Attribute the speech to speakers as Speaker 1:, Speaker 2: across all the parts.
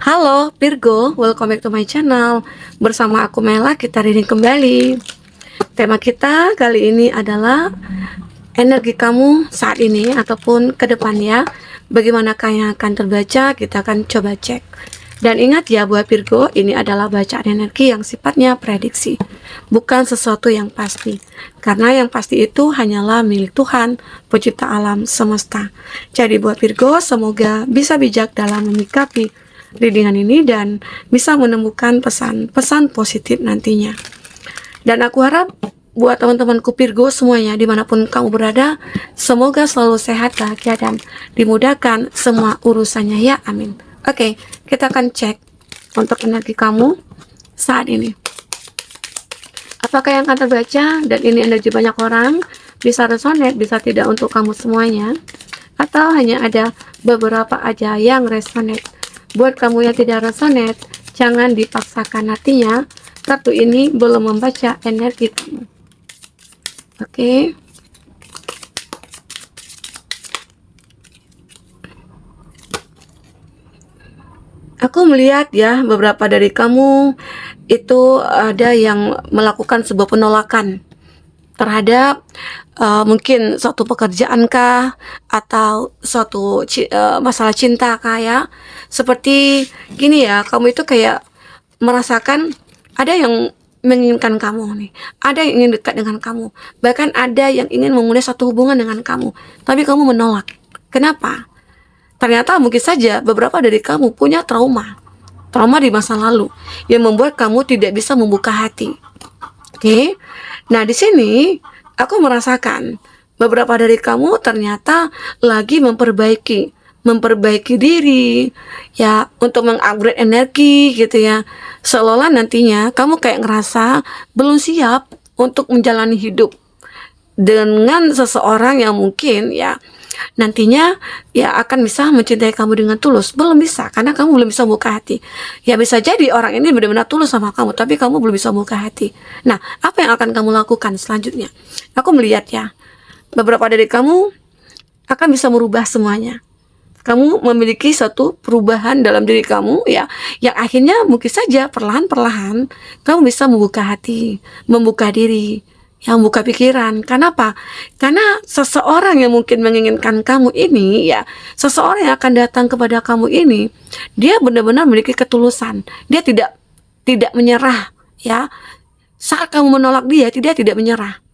Speaker 1: Halo Virgo, welcome back to my channel. Bersama aku Mela, kita reading kembali. Tema kita kali ini adalah energi kamu saat ini ataupun ke depannya. Bagaimanakah yang akan terbaca, kita akan coba cek. Dan ingat ya buat Virgo, ini adalah bacaan energi yang sifatnya prediksi, bukan sesuatu yang pasti. Karena yang pasti itu hanyalah milik Tuhan, pencipta alam semesta. Jadi buat Virgo, semoga bisa bijak dalam menyikapi readingan ini dan bisa menemukan pesan-pesan positif nantinya. Dan aku harap buat teman-temanku Virgo semuanya dimanapun kamu berada, semoga selalu sehat, bahagia, dan dimudahkan semua urusannya ya, amin. Oke, kita akan cek untuk energi kamu saat ini. Apakah yang akan terbaca? Dan ini energi banyak orang, bisa resonate, bisa tidak untuk kamu semuanya, atau hanya ada beberapa aja yang resonate. Buat kamu yang tidak resonate, jangan dipaksakan, artinya kartu ini belum membaca energi kamu. Oke. Aku melihat ya, beberapa dari kamu itu ada yang melakukan sebuah penolakan terhadap mungkin suatu pekerjaan kah, atau suatu masalah cinta kah ya. Seperti gini ya, kamu itu kayak merasakan ada yang menginginkan kamu nih, ada yang ingin dekat dengan kamu, bahkan ada yang ingin memulai suatu hubungan dengan kamu, tapi kamu menolak. Kenapa? Ternyata mungkin saja beberapa dari kamu punya trauma di masa lalu yang membuat kamu tidak bisa membuka hati. Oke. Nah, di sini aku merasakan beberapa dari kamu ternyata lagi memperbaiki diri ya, untuk mengupgrade energi gitu ya. Seolah nantinya kamu kayak ngerasa belum siap untuk menjalani hidup dengan seseorang yang mungkin ya nantinya ya akan bisa mencintai kamu dengan tulus. Belum bisa, karena kamu belum bisa buka hati. Ya bisa jadi orang ini benar-benar tulus sama kamu, tapi kamu belum bisa buka hati. Nah, apa yang akan kamu lakukan selanjutnya? Aku melihat ya, beberapa dari kamu akan bisa merubah semuanya. Kamu memiliki satu perubahan dalam diri kamu ya, yang akhirnya mungkin saja perlahan-perlahan kamu bisa membuka hati, membuka diri, yang buka pikiran. Kenapa? Karena seseorang yang mungkin menginginkan kamu ini ya, seseorang yang akan datang kepada kamu ini, dia benar-benar memiliki ketulusan. Dia tidak menyerah ya. Saat kamu menolak dia tidak menyerah.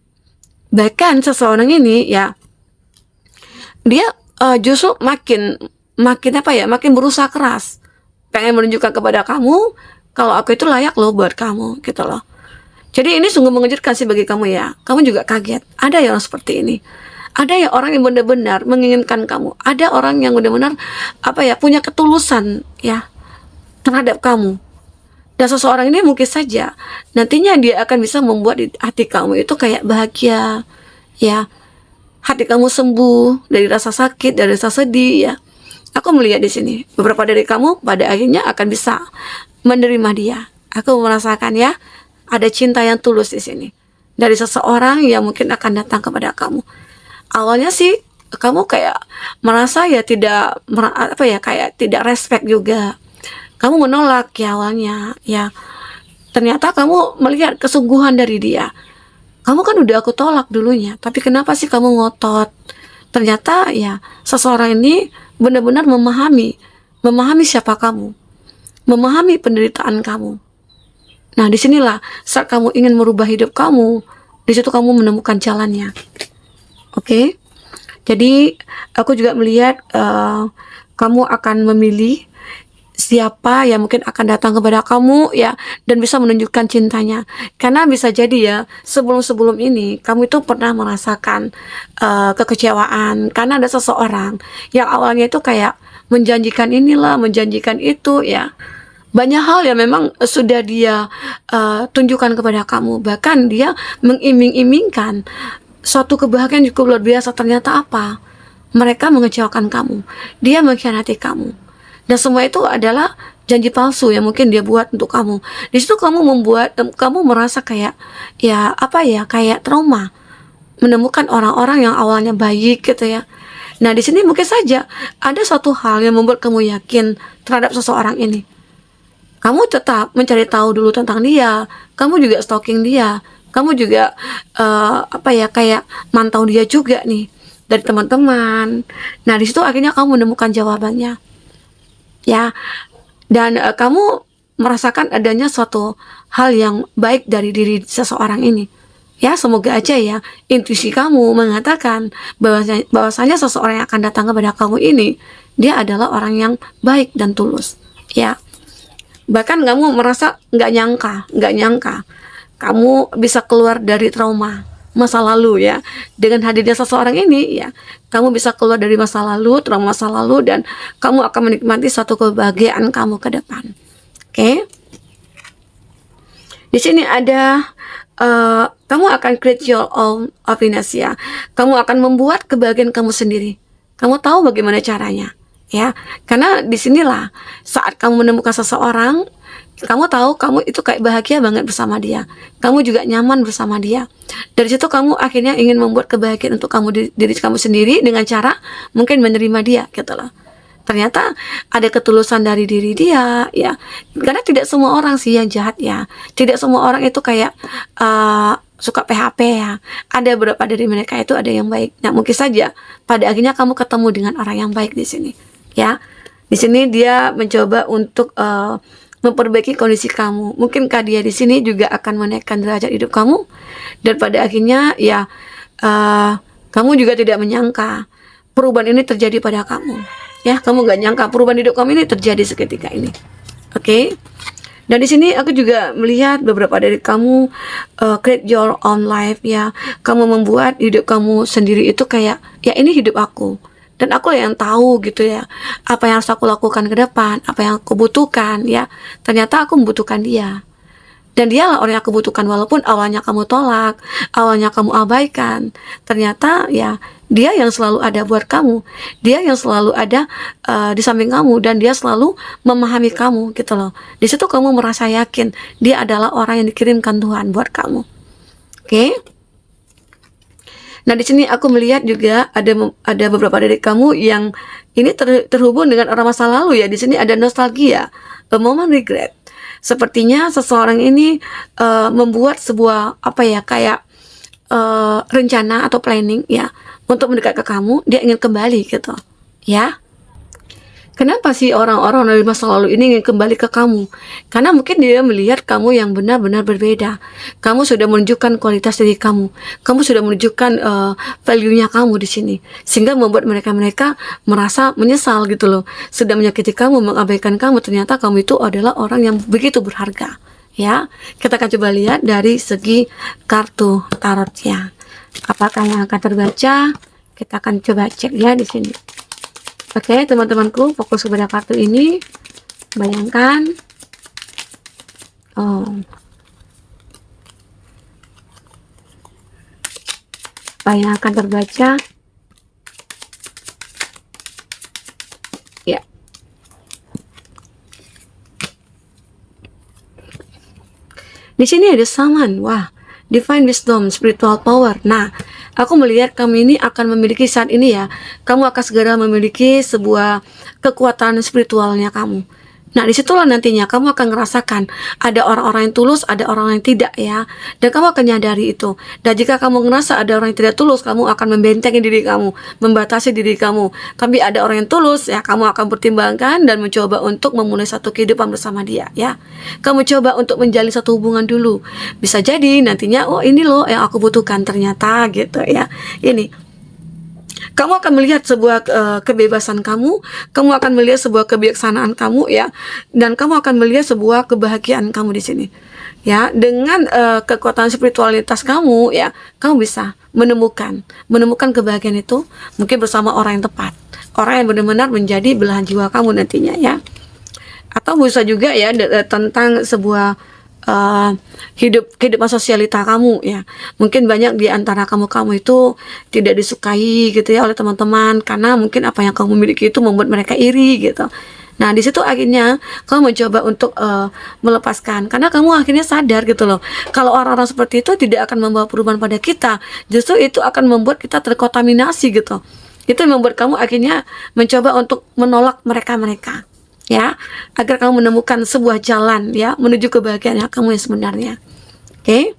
Speaker 1: Bahkan seseorang ini ya, dia justru makin berusaha keras, pengen menunjukkan kepada kamu kalau aku itu layak loh buat kamu gitu loh. Jadi ini sungguh mengejutkan sih bagi kamu ya. Kamu juga kaget. Ada yang seperti ini. Ada ya orang yang benar-benar menginginkan kamu. Ada orang yang benar-benar punya ketulusan ya terhadap kamu. Dan seseorang ini mungkin saja nantinya dia akan bisa membuat hati kamu itu kayak bahagia ya. Hati kamu sembuh dari rasa sakit, dari rasa sedih ya. Aku melihat di sini beberapa dari kamu pada akhirnya akan bisa menerima dia. Aku merasakan ya, ada cinta yang tulus di sini dari seseorang yang mungkin akan datang kepada kamu. Awalnya sih kamu kayak merasa ya kayak tidak respect juga. Kamu menolak ya awalnya ya. Ternyata kamu melihat kesungguhan dari dia. Kamu kan udah aku tolak dulunya, tapi kenapa sih kamu ngotot? Ternyata ya seseorang ini benar-benar memahami siapa kamu, memahami penderitaan kamu. Nah, disinilah saat kamu ingin merubah hidup kamu, di situ kamu menemukan jalannya. Oke? Jadi aku juga melihat kamu akan memilih siapa yang mungkin akan datang kepada kamu ya, dan bisa menunjukkan cintanya. Karena bisa jadi ya, sebelum ini kamu itu pernah merasakan kekecewaan karena ada seseorang yang awalnya itu kayak menjanjikan inilah, menjanjikan itu ya. Banyak hal yang memang sudah dia tunjukkan kepada kamu. Bahkan dia mengiming-imingkan suatu kebahagiaan cukup luar biasa. Ternyata apa? Mereka mengecewakan kamu. Dia mengkhianati kamu. Dan semua itu adalah janji palsu yang mungkin dia buat untuk kamu. Di situ kamu merasa kayak kayak trauma. Menemukan orang-orang yang awalnya baik gitu ya. Nah, di sini mungkin saja ada suatu hal yang membuat kamu yakin terhadap seseorang ini. kamu tetap mencari tahu dulu tentang dia, kamu juga stalking dia, kamu juga kayak mantau dia juga nih dari teman-teman. Nah, di situ akhirnya kamu menemukan jawabannya, ya. Dan kamu merasakan adanya suatu hal yang baik dari diri seseorang ini. Ya, semoga aja ya intuisi kamu mengatakan bahwasanya seseorang yang akan datang kepada kamu ini dia adalah orang yang baik dan tulus. Ya, bahkan kamu merasa nggak nyangka kamu bisa keluar dari trauma masa lalu ya. Dengan hadirnya seseorang ini ya, kamu bisa keluar dari masa lalu, trauma masa lalu, dan kamu akan menikmati suatu kebahagiaan kamu ke depan. Oke? Di sini ada kamu akan create your own happiness ya. Kamu akan membuat kebahagiaan kamu sendiri. Kamu tahu bagaimana caranya, ya. Karena disinilah saat kamu menemukan seseorang, kamu tahu kamu itu kayak bahagia banget bersama dia. Kamu juga nyaman bersama dia. Dari situ kamu akhirnya ingin membuat kebahagiaan untuk kamu diri kamu sendiri dengan cara mungkin menerima dia, gitu loh. Ternyata ada ketulusan dari diri dia, ya. Karena tidak semua orang sih yang jahat ya. Tidak semua orang itu kayak suka PHP ya. Ada beberapa dari mereka itu ada yang baik. Nah, mungkin saja pada akhirnya kamu ketemu dengan orang yang baik di sini, ya. Di sini dia mencoba untuk memperbaiki kondisi kamu. Mungkinkah dia di sini juga akan menaikkan derajat hidup kamu, dan pada akhirnya ya kamu juga tidak menyangka perubahan ini terjadi pada kamu. Ya, kamu gak nyangka perubahan hidup kamu ini terjadi seketika ini. Oke? Dan di sini aku juga melihat beberapa dari kamu create your own life ya. Kamu membuat hidup kamu sendiri itu kayak, ya ini hidup aku. Dan aku yang tahu gitu ya, apa yang harus aku lakukan ke depan, apa yang aku butuhkan ya. Ternyata aku membutuhkan dia. Dan dialah orang yang aku butuhkan, walaupun awalnya kamu tolak, awalnya kamu abaikan. Ternyata ya dia yang selalu ada buat kamu. Dia yang selalu ada di samping kamu, dan dia selalu memahami kamu gitu loh. Di situ kamu merasa yakin dia adalah orang yang dikirimkan Tuhan buat kamu. Oke? Nah, di sini aku melihat juga ada beberapa dari kamu yang ini terhubung dengan orang masa lalu ya. Di sini ada nostalgia, a moment regret. Sepertinya seseorang ini membuat sebuah kayak rencana atau planning ya untuk mendekat ke kamu. Dia ingin kembali gitu ya. Kenapa sih orang-orang dari masa lalu ini ingin kembali ke kamu? Karena mungkin dia melihat kamu yang benar-benar berbeda. Kamu sudah menunjukkan kualitas diri kamu. Kamu sudah menunjukkan value-nya kamu di sini. Sehingga membuat mereka merasa menyesal gitu loh. Sudah menyakiti kamu, mengabaikan kamu. Ternyata kamu itu adalah orang yang begitu berharga. Ya, kita akan coba lihat dari segi kartu tarotnya. Apakah yang akan terbaca? Kita akan coba cek ya di sini. Oke, teman-temanku, fokus kepada kartu ini. Bayangkan. Apa yang akan terbaca? Ya. Di sini ada Summon. Wah, Divine Wisdom, Spiritual Power. Nah, aku melihat kamu ini akan memiliki saat ini ya, kamu akan segera memiliki sebuah kekuatan spiritualnya kamu. Nah, disitulah nantinya kamu akan merasakan ada orang-orang yang tulus, ada orang yang tidak ya. Dan kamu akan nyadari itu. Dan jika kamu ngerasa ada orang yang tidak tulus, kamu akan membentengi diri kamu, membatasi diri kamu. Tapi ada orang yang tulus ya, kamu akan pertimbangkan dan mencoba untuk memulai satu kehidupan bersama dia ya. Kamu coba untuk menjalin satu hubungan dulu. Bisa jadi nantinya, oh ini loh yang aku butuhkan ternyata gitu ya. Ini. Kamu akan melihat sebuah kebebasan kamu akan melihat sebuah kebijaksanaan kamu ya, dan kamu akan melihat sebuah kebahagiaan kamu di sini. Ya, dengan kekuatan spiritualitas kamu ya, kamu bisa menemukan kebahagiaan itu mungkin bersama orang yang tepat, orang yang benar-benar menjadi belahan jiwa kamu nantinya ya. Atau bisa juga ya tentang sebuah kehidupan sosialita kamu ya. Mungkin banyak di antara kamu itu tidak disukai gitu ya oleh teman-teman, karena mungkin apa yang kamu miliki itu membuat mereka iri gitu. Nah, di situ akhirnya kamu mencoba untuk melepaskan, karena kamu akhirnya sadar gitu loh, kalau orang-orang seperti itu tidak akan membawa perubahan pada kita, justru itu akan membuat kita terkontaminasi gitu. Itu membuat kamu akhirnya mencoba untuk menolak mereka ya, agar kamu menemukan sebuah jalan ya menuju kebahagiaan kamu yang sebenarnya. Oke.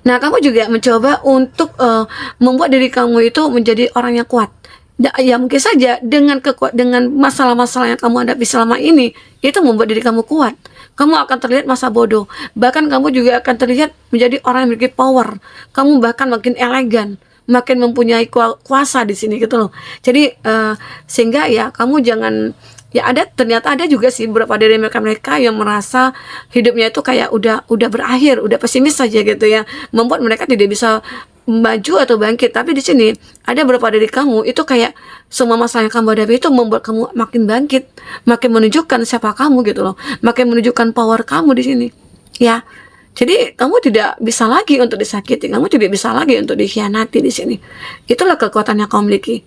Speaker 1: Nah, kamu juga mencoba untuk membuat diri kamu itu menjadi orang yang kuat. Ya mungkin saja dengan masalah-masalah yang kamu hadapi selama ini itu membuat diri kamu kuat. Kamu akan terlihat masa bodoh. Bahkan kamu juga akan terlihat menjadi orang yang memiliki power. Kamu bahkan makin elegan, makin mempunyai kuasa di sini gitu loh. Jadi sehingga ya kamu jangan, ya ternyata ada juga sih beberapa dari mereka yang merasa hidupnya itu kayak udah berakhir, udah pesimis saja gitu ya, membuat mereka tidak bisa maju atau bangkit. Tapi di sini ada beberapa dari kamu itu kayak semua masalah yang kamu hadapi itu membuat kamu makin bangkit, makin menunjukkan siapa kamu gitu loh, makin menunjukkan power kamu di sini ya. Jadi kamu tidak bisa lagi untuk disakiti, kamu tidak bisa lagi untuk dikhianati di sini. Itulah kekuatan yang kamu miliki.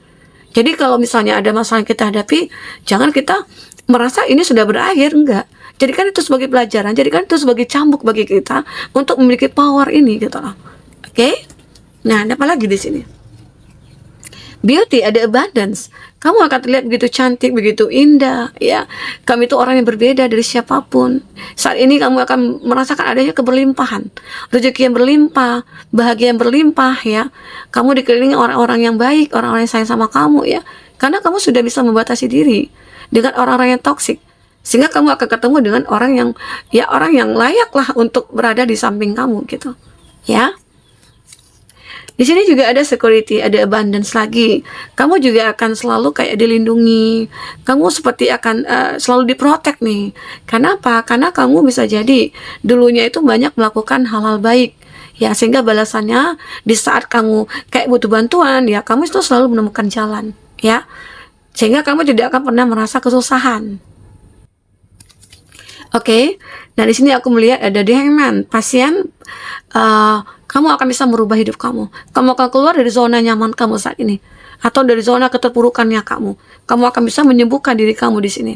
Speaker 1: Jadi kalau misalnya ada masalah yang kita hadapi, jangan kita merasa ini sudah berakhir, enggak. Jadikan itu sebagai pelajaran, jadikan itu sebagai cambuk bagi kita untuk memiliki power ini gitu loh. Oke? Nah, ada apa lagi di sini? Beauty, ada abundance. Kamu akan terlihat begitu cantik, begitu indah, ya. Kamu itu orang yang berbeda dari siapapun. Saat ini kamu akan merasakan adanya keberlimpahan, rezeki yang berlimpah, bahagia yang berlimpah, ya. Kamu dikelilingi orang-orang yang baik, orang-orang yang sayang sama kamu, ya. Karena kamu sudah bisa membatasi diri dengan orang-orang yang toksik, sehingga kamu akan ketemu dengan orang yang layak lah untuk berada di samping kamu, gitu, ya. Di sini juga ada security, ada abundance lagi. Kamu juga akan selalu kayak dilindungi. Kamu seperti akan selalu diprotek nih. Karena apa? Karena kamu bisa jadi dulunya itu banyak melakukan hal-hal baik. Ya, sehingga balasannya di saat kamu kayak butuh bantuan, ya kamu itu selalu menemukan jalan, ya. Sehingga kamu tidak akan pernah merasa kesusahan. Oke. Nah, di sini aku melihat ada The Hangman, pasien. Kamu akan bisa merubah hidup kamu. Kamu akan keluar dari zona nyaman kamu saat ini, atau dari zona keterpurukannya kamu. Kamu akan bisa menyembuhkan diri kamu di sini.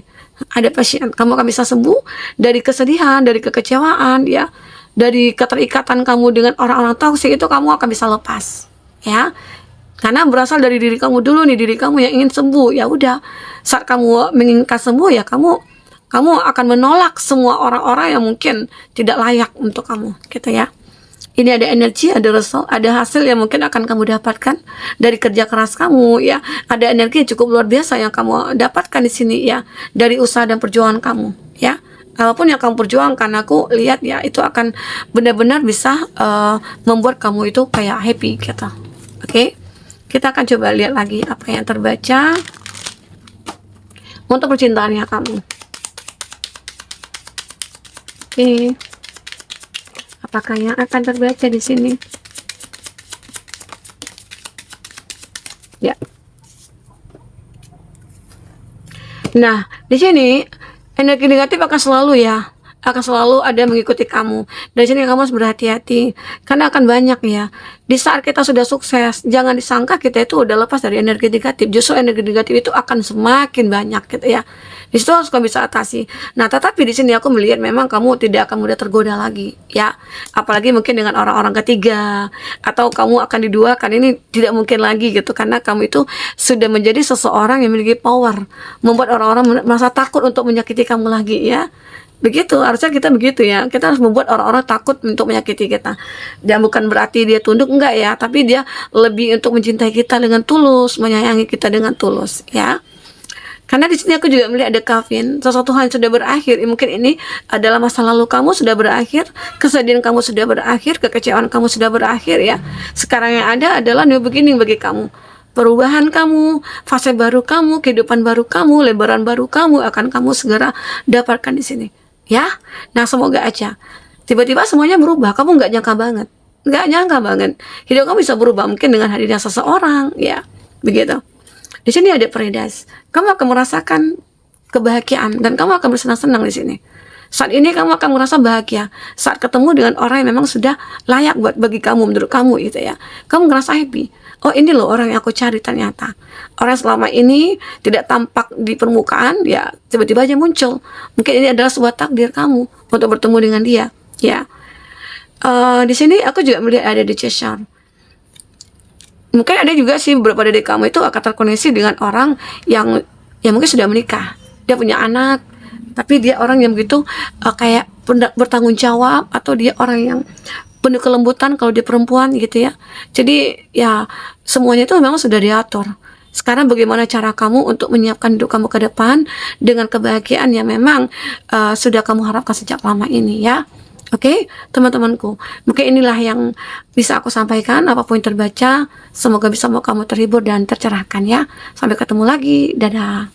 Speaker 1: Ada pasien, kamu akan bisa sembuh dari kesedihan, dari kekecewaan, ya, dari keterikatan kamu dengan orang-orang toksik itu kamu akan bisa lepas, ya. Karena berasal dari diri kamu dulu nih, diri kamu yang ingin sembuh. Ya udah, saat kamu menginginkan sembuh, ya kamu akan menolak semua orang-orang yang mungkin tidak layak untuk kamu, gitu ya. Ini ada energi, ada result, ada hasil yang mungkin akan kamu dapatkan dari kerja keras kamu, ya. Ada energi yang cukup luar biasa yang kamu dapatkan di sini, ya, dari usaha dan perjuangan kamu, ya. Apapun yang kamu perjuangkan, aku lihat ya itu akan benar-benar bisa membuat kamu itu kayak happy, gitu. Oke. Kita akan coba lihat lagi apa yang terbaca untuk percintaannya kamu. Oke. Apakah yang akan terbaca di sini? Ya. Nah, di sini energi negatif akan selalu ada mengikuti kamu. Dari sini kamu harus berhati-hati karena akan banyak ya. Di saat kita sudah sukses, jangan disangka kita itu udah lepas dari energi negatif. Justru energi negatif itu akan semakin banyak gitu ya. Di situ harus kamu bisa atasi. Nah, tetapi di sini aku melihat memang kamu tidak akan mudah tergoda lagi, ya. Apalagi mungkin dengan orang-orang ketiga atau kamu akan diduakan, ini tidak mungkin lagi gitu karena kamu itu sudah menjadi seseorang yang memiliki power, membuat orang-orang merasa takut untuk menyakiti kamu lagi, ya. Begitu, harusnya kita begitu ya. Kita harus membuat orang-orang takut untuk menyakiti kita. Dan bukan berarti dia tunduk, enggak ya, tapi dia lebih untuk mencintai kita dengan tulus, menyayangi kita dengan tulus, ya. Karena di sini aku juga melihat ada Kevin, sesuatu hal yang sudah berakhir. Mungkin ini adalah masa lalu kamu sudah berakhir, kesedihan kamu sudah berakhir, kekecewaan kamu sudah berakhir ya. Sekarang yang ada adalah new beginning bagi kamu. Perubahan kamu, fase baru kamu, kehidupan baru kamu, lebaran baru kamu akan kamu segera dapatkan di sini. Ya, nah semoga aja. Tiba-tiba semuanya berubah, kamu nggak nyangka banget. Nggak nyangka banget. Hidup kamu bisa berubah mungkin dengan hadirnya seseorang, ya. Begitu. Di sini ada Paradise. Kamu akan merasakan kebahagiaan dan kamu akan bersenang-senang di sini. Saat ini kamu akan merasa bahagia saat ketemu dengan orang yang memang sudah layak buat bagi kamu, menurut kamu gitu ya. Kamu ngerasa happy. Oh, ini loh orang yang aku cari ternyata. Orang yang selama ini tidak tampak di permukaan, ya tiba-tiba aja muncul. Mungkin ini adalah sebuah takdir kamu untuk bertemu dengan dia, ya. Di sini aku juga melihat ada di Cheshire. Mungkin ada juga sih beberapa dari kamu itu akan terkoneksi dengan orang yang mungkin sudah menikah. dia punya anak, tapi dia orang yang begitu kayak bertanggung jawab, atau dia orang yang penuh kelembutan kalau dia perempuan gitu ya. Jadi ya semuanya itu memang sudah diatur. Sekarang bagaimana cara kamu untuk menyiapkan hidup kamu ke depan dengan kebahagiaan yang memang sudah kamu harapkan sejak lama ini ya. Oke, teman-temanku, mungkin inilah yang bisa aku sampaikan. Apapun yang terbaca, semoga bisa membuat kamu terhibur dan tercerahkan ya. Sampai ketemu lagi, dadah.